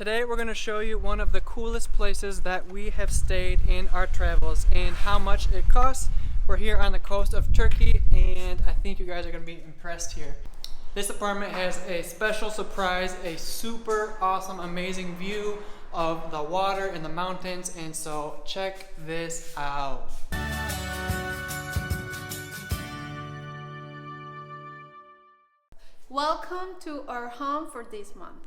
Today we're going to show you one of the coolest places that we have stayed in our travels and how much it costs. We're here on the coast of Turkey and I think you guys are going to be impressed here. This apartment has a special surprise, a super awesome, amazing view of the water and the mountains, and so check this out. Welcome to our home for this month.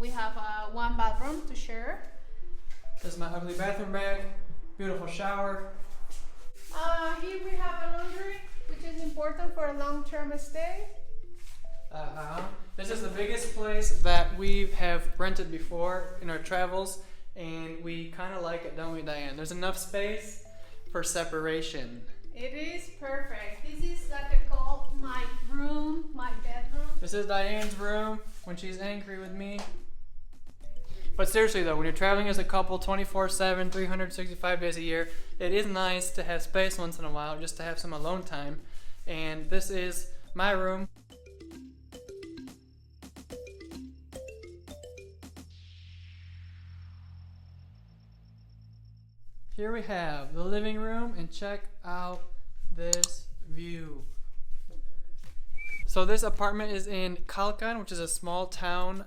We have one bathroom to share. This is my ugly bathroom bag, beautiful shower. Here we have a laundry, which is important for a long-term stay. This is the biggest place that we have rented before in our travels, and we kind of like it, don't we, Diane? There's enough space for separation. It is perfect. This is like I call my room, my bedroom. This is Diane's room when she's angry with me. But seriously though, when you're traveling as a couple 24/7, 365 days a year, it is nice to have space once in a while, just to have some alone time. And this is my room. Here we have the living room, and check out this view. So this apartment is in Kalkan, which is a small town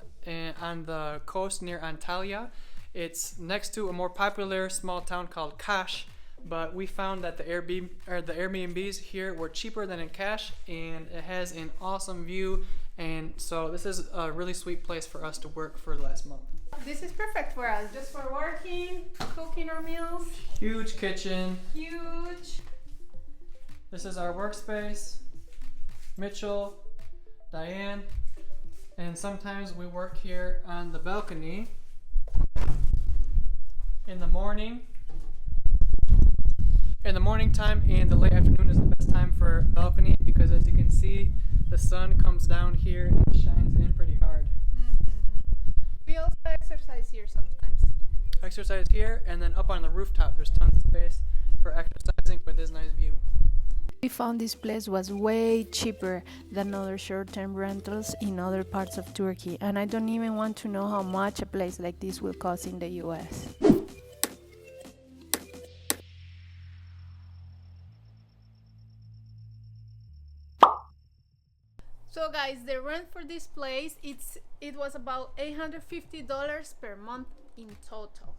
on the coast near Antalya. It's next to a more popular small town called Kaş, but we found that the Airbnbs here were cheaper than in Kaş, and it has an awesome view, and so this is a really sweet place for us to work for the last month. This is perfect for us, just for working, cooking our meals. Huge kitchen. Huge. This is our workspace. Mitchell, Diane, and sometimes we work here on the balcony in the morning. In the morning time and the late afternoon is the best time for balcony because, as you can see, the sun comes down here and shines in pretty hard. We also exercise here sometimes. Exercise here, and then up on the rooftop there's tons of space for exercising with this nice view. We found this place was way cheaper than other short-term rentals in other parts of Turkey, and I don't even want to know how much a place like this will cost in the US. So guys, the rent for this place, it was about $850 per month in total.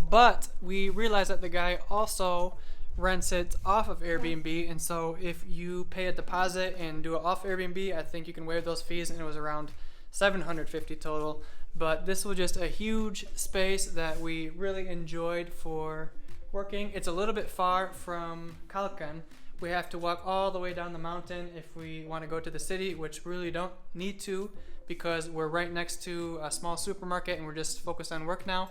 But we realized that the guy also rents it off of Airbnb, and so if you pay a deposit and do it off Airbnb, I think you can waive those fees, and it was around $750 total. But this was just a huge space that we really enjoyed for working. It's a little bit far from Kalkan. We have to walk all the way down the mountain if we want to go to the city, which we really don't need to because we're right next to a small supermarket and we're just focused on work now.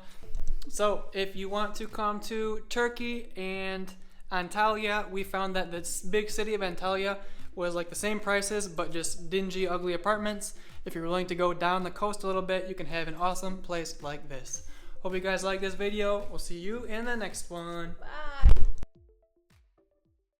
So if you want to come to Turkey and Antalya, we found that this big city of Antalya was like the same prices but just dingy, ugly apartments. If you're willing to go down the coast a little bit, you can have an awesome place like this. Hope you guys like this video. We'll see you in the next one. Bye.